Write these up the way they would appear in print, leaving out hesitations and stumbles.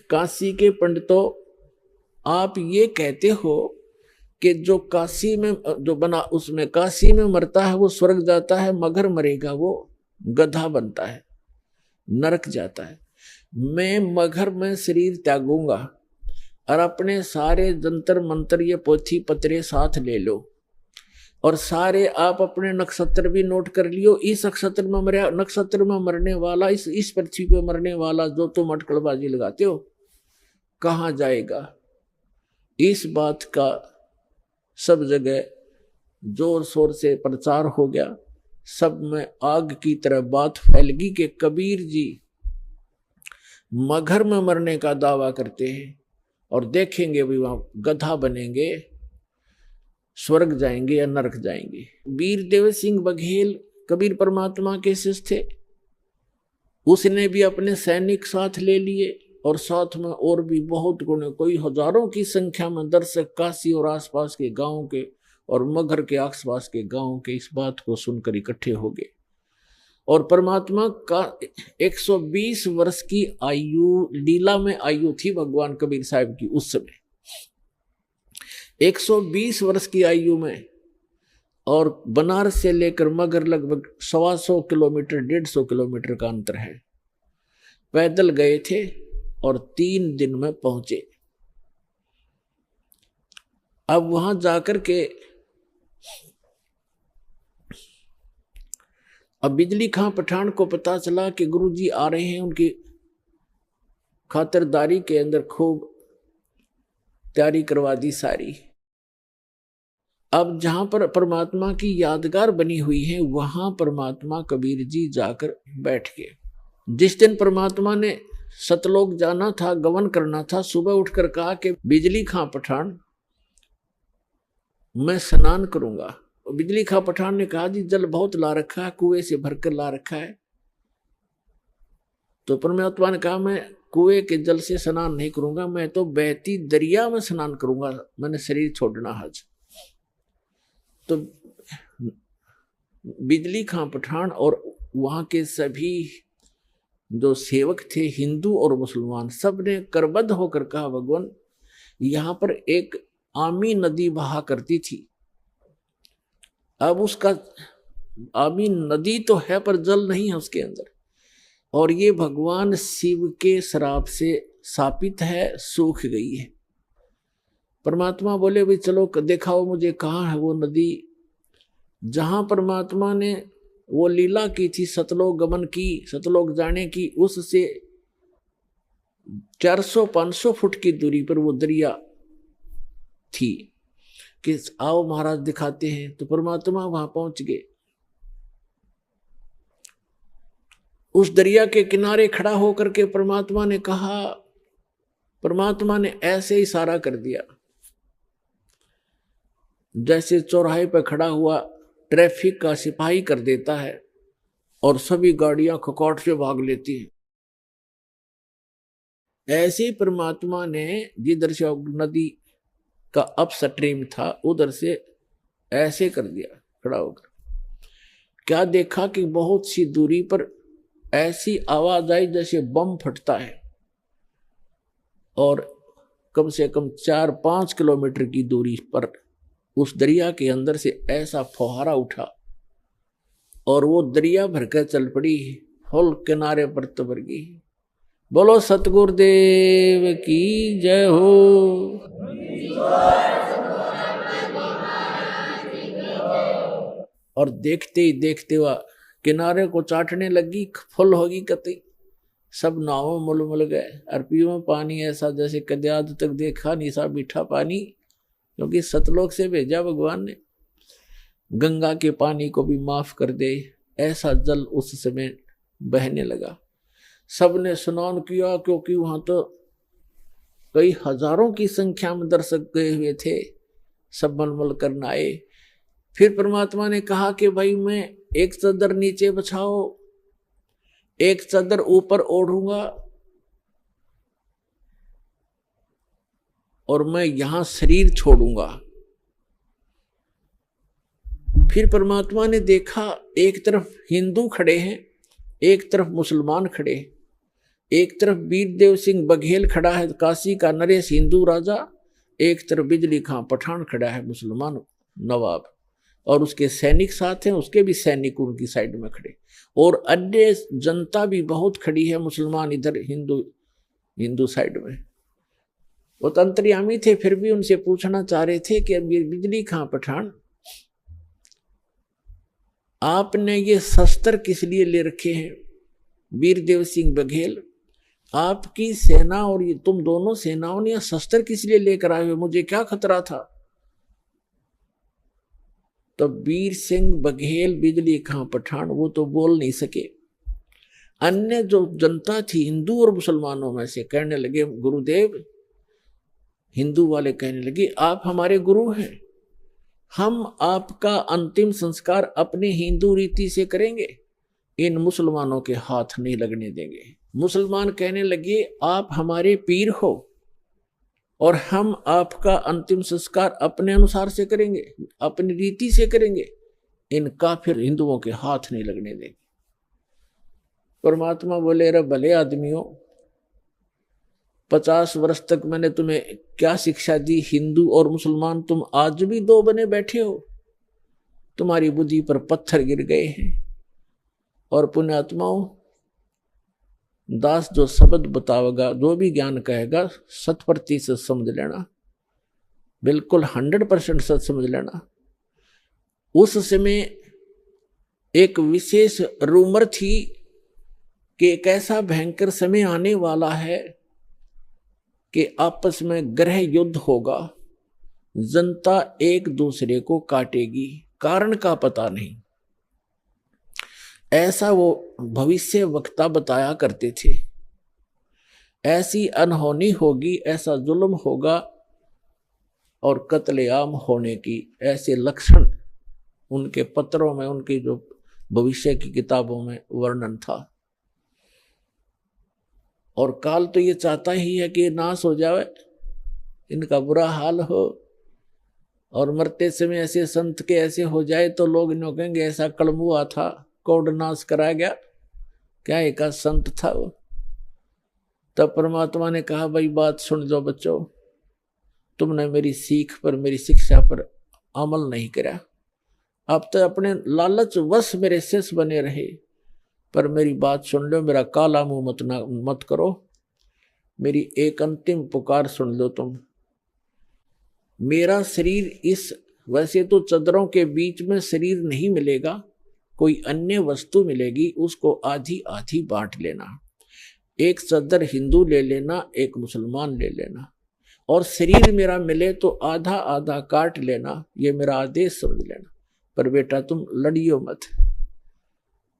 काशी के पंडितों, आप ये कहते हो कि जो काशी में जो बना उसमें काशी में मरता है वो स्वर्ग जाता है, मगर मरेगा वो गधा बनता है, नरक जाता है। मैं मगर में शरीर त्यागूंगा और अपने सारे जंतर मंत्र ये पोथी पत्रे साथ ले लो और सारे आप अपने नक्षत्र भी नोट कर लियो। इस नक्षत्र में मरे, नक्षत्र में मरने वाला, इस पृथ्वी पे मरने वाला जो तुम अटकलबाजी लगाते हो कहाँ जाएगा। इस बात का सब जगह जोर शोर से प्रचार हो गया, सब में आग की तरह बात फैल गई कि कबीर जी मगर में मरने का दावा करते हैं और देखेंगे भी वहां गधा बनेंगे, स्वर्ग जाएंगे या नरक जाएंगे। वीर देव सिंह बघेल कबीर परमात्मा के शिष्य थे, उसने भी अपने सैनिक साथ ले लिए और साथ में और भी बहुत गुणे, कोई हजारों की संख्या में दर्शक काशी और आसपास के गांवों के और मगर के आसपास के गांवों के इस बात को सुनकर इकट्ठे हो गए। और परमात्मा का 120 वर्ष की आयु, लीला में आयु थी भगवान कबीर साहब की उस समय, 120 वर्ष की आयु में। और बनारस से लेकर मगर लगभग 125 किलोमीटर 150 किलोमीटर का अंतर है। पैदल गए थे और 3 दिन में पहुंचे। अब वहां जाकर के अब बिजली खां पठान को पता चला कि गुरुजी आ रहे हैं, उनकी खातिरदारी के अंदर खूब तैयारी करवा दी सारी। अब जहां पर परमात्मा की यादगार बनी हुई है वहां परमात्मा कबीर जी जाकर बैठ गए। जिस दिन परमात्मा ने सतलोक जाना था, गमन करना था, सुबह उठकर कहा कि बिजली खां पठान मैं स्नान करूंगा। बिजली खां पठान ने कहा जी जल बहुत ला रखा है, कुएं से भरकर ला रखा है। तो परमात्मा ने कहा मैं कुएं के जल से स्नान नहीं करूंगा, मैं तो बहती दरिया में स्नान करूंगा, मैंने शरीर छोड़ना हज। तो बिजली खां पठान और वहां के सभी जो सेवक थे हिंदू और मुसलमान, सब ने करबद्ध होकर कहा भगवान यहां पर एक आमी नदी बहा करती थी, अब उसका आमी नदी तो है पर जल नहीं है उसके अंदर, और ये भगवान शिव के श्राप से शापित है, सूख गई है। परमात्मा बोले भाई चलो दिखाओ मुझे कहाँ है वो नदी। जहां परमात्मा ने वो लीला की थी, सतलोक गमन की, सतलोक जाने की, उससे 400-500 फुट की दूरी पर वो दरिया थी कि आओ महाराज दिखाते हैं। तो परमात्मा वहां पहुंच गए। उस दरिया के किनारे खड़ा होकर के परमात्मा ने कहा, परमात्मा ने ऐसे इशारा कर दिया जैसे चौराहे पर खड़ा हुआ ट्रैफिक का सिपाही कर देता है और सभी गाड़ियां खकौट से भाग लेती हैं। ऐसे परमात्मा ने जिधर से नदी का अपस्ट्रीम था उधर से ऐसे कर दिया खड़ा होकर। क्या देखा कि बहुत सी दूरी पर ऐसी आवाज आई जैसे बम फटता है, और कम से कम 4-5 किलोमीटर की दूरी पर उस दरिया के अंदर से ऐसा फुहारा उठा और वो दरिया भरकर चल पड़ी, फुल किनारे पर तबर गई। बोलो सतगुरुदेव की जय हो। और देखते ही देखते हुआ किनारे को चाटने लगी, फुल होगी कतई, सब नावों मुलमुल गए। और पीओ पानी ऐसा जैसे कदे आज तक देखा नहीं सा मीठा पानी, क्योंकि सतलोक से भेजा भगवान ने। गंगा के पानी को भी माफ कर दे, ऐसा जल उस समय बहने लगा। सबने स्नान किया, क्योंकि वहां तो कई हजारों की संख्या में दर्शक गए हुए थे, सब मलमल करना आए। फिर परमात्मा ने कहा कि भाई मैं एक चादर नीचे बिछाओ, एक चादर ऊपर ओढ़ूंगा और मैं यहां शरीर छोड़ूंगा। फिर परमात्मा ने देखा एक तरफ हिंदू खड़े हैं, एक तरफ मुसलमान खड़े हैं। एक तरफ वीरदेव सिंह बघेल खड़ा है काशी का नरेश हिंदू राजा, एक तरफ बिजली खां पठान खड़ा है मुसलमान नवाब, और उसके सैनिक साथ हैं, उसके भी सैनिक उनकी साइड में खड़े, और अन्य जनता भी बहुत खड़ी है मुसलमान इधर हिंदू साइड में। वो तो अंतर्यामी थे, फिर भी उनसे पूछना चाह रहे थे कि बिजली खां पठान, आपने ये शस्त्र किस लिए ले रखे हैं? वीरदेव सिंह बघेल, आपकी सेना और ये तुम दोनों सेनाओं ने शस्त्र किस लिए लेकर आए हो? मुझे क्या खतरा था? तो वीर सिंह बघेल बिजली खां पठान वो तो बोल नहीं सके। अन्य जो जनता थी हिंदू और मुसलमानों में से कहने लगे, गुरुदेव, हिंदू वाले कहने लगे, आप हमारे गुरु हैं, हम आपका अंतिम संस्कार अपने हिंदू रीति से करेंगे, इन मुसलमानों के हाथ नहीं लगने देंगे। मुसलमान कहने लगे, आप हमारे पीर हो और हम आपका अंतिम संस्कार अपने अनुसार से करेंगे, अपनी रीति से करेंगे, इन काफिर हिंदुओं के हाथ नहीं लगने देंगे। परमात्मा बोले, रे भले आदमियों, 50 वर्ष तक मैंने तुम्हें क्या शिक्षा दी? हिंदू और मुसलमान तुम आज भी दो बने बैठे हो, तुम्हारी बुद्धि पर पत्थर गिर गए हैं। और पुण्यात्माओं, दास जो शब्द बतावेगा, जो भी ज्ञान कहेगा, 100% समझ लेना, बिल्कुल 100% सच समझ लेना। उस समय एक विशेष रूमर थी कि एक ऐसा भयंकर समय आने वाला है कि आपस में ग्रह युद्ध होगा, जनता एक दूसरे को काटेगी, कारण का पता नहीं। ऐसा वो भविष्य वक्ता बताया करते थे। ऐसी अनहोनी होगी, ऐसा जुल्म होगा और कत्लेआम होने की ऐसे लक्षण उनके पत्रों में, उनकी जो भविष्य की किताबों में वर्णन था। और काल तो ये चाहता ही है कि नाश हो जाए, इनका बुरा हाल हो, और मरते समय ऐसे संत के ऐसे हो जाए तो लोग इन्हों कहेंगे ऐसा कलम हुआ था, कोड नाश कराया गया, क्या एक संत था वो। तब परमात्मा ने कहा, भाई बात सुन लो बच्चों, तुमने मेरी सीख पर, मेरी शिक्षा पर अमल नहीं करा, अब तो अपने लालच वश मेरे शिष्य बने रहे, पर मेरी बात सुन लो, मेरा काला मुंह मत करो, मेरी एक अंतिम पुकार सुन लो तुम। मेरा शरीर इस, वैसे तो चदरों के बीच में शरीर नहीं मिलेगा, कोई अन्य वस्तु मिलेगी, उसको आधी आधी बांट लेना, एक चदर हिंदू ले लेना, एक मुसलमान ले लेना, और शरीर मेरा मिले तो आधा आधा काट लेना, ये मेरा आदेश समझ लेना। पर बेटा तुम लड़ियो मत,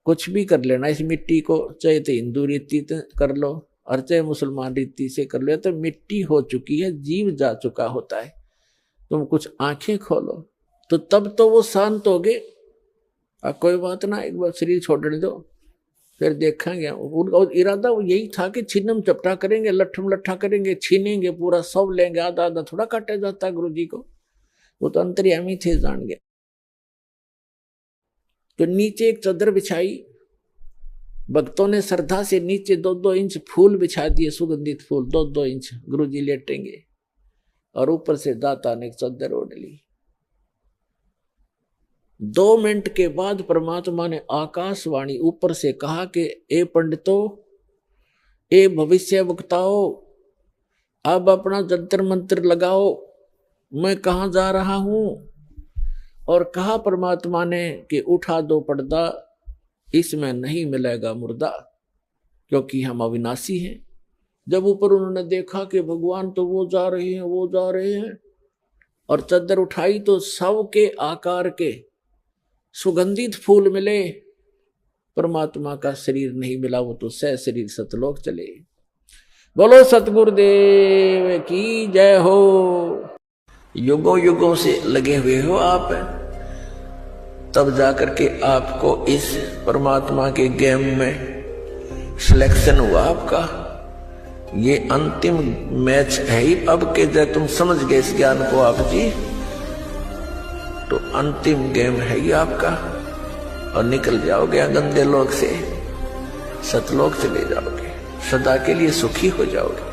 कुछ भी कर लेना इस मिट्टी को, चाहे तो हिंदू रीति कर लो और चाहे मुसलमान रीति से कर लो, तो मिट्टी हो चुकी है, जीव जा चुका होता है। तुम कुछ आंखें खोलो तो तब तो वो शांत हो गए, कोई बात ना, एक बार शरीर छोड़ने दो, फिर देखेंगे। उनका इरादा वो यही था कि छिन्नम चपटा करेंगे, लट्ठम लट्ठा करेंगे, छीनेंगे, पूरा सब लेंगे, आधा आधा थोड़ा काटा जाता गुरु जी को, वो तो अंतर्यामी थे, जान गए। तो नीचे एक चादर बिछाई, भक्तों ने श्रद्धा से नीचे 2-2 इंच फूल बिछा दिए, सुगंधित फूल 2-2 इंच, गुरु जी लेटेंगे, और ऊपर से दाता ने एक चादर ओढ़ ली। 2 मिनट के बाद परमात्मा ने आकाशवाणी ऊपर से कहा कि ए पंडितों, ए भविष्य वक्ताओं, अब अपना जंतर मंत्र लगाओ, मैं कहाँ जा रहा हूं। और कहा परमात्मा ने कि उठा दो पर्दा, इसमें नहीं मिलेगा मुर्दा, क्योंकि हम अविनाशी हैं। जब ऊपर उन्होंने देखा कि भगवान तो वो जा रहे हैं, वो जा रहे हैं, और चादर उठाई तो सब के आकार के सुगंधित फूल मिले, परमात्मा का शरीर नहीं मिला, वो तो सह शरीर सतलोक चले। बोलो सतगुरुदेव की जय हो। युगों युगों से लगे हुए हो आप, तब जाकर के आपको इस परमात्मा के गेम में सिलेक्शन हुआ आपका। ये अंतिम मैच है ही अब के, जब तुम समझ गए इस ज्ञान को आप जी, तो अंतिम गेम है ही आपका, और निकल जाओगे गंदे लोक से, सतलोक चले जाओगे। सदा के लिए सुखी हो जाओगे।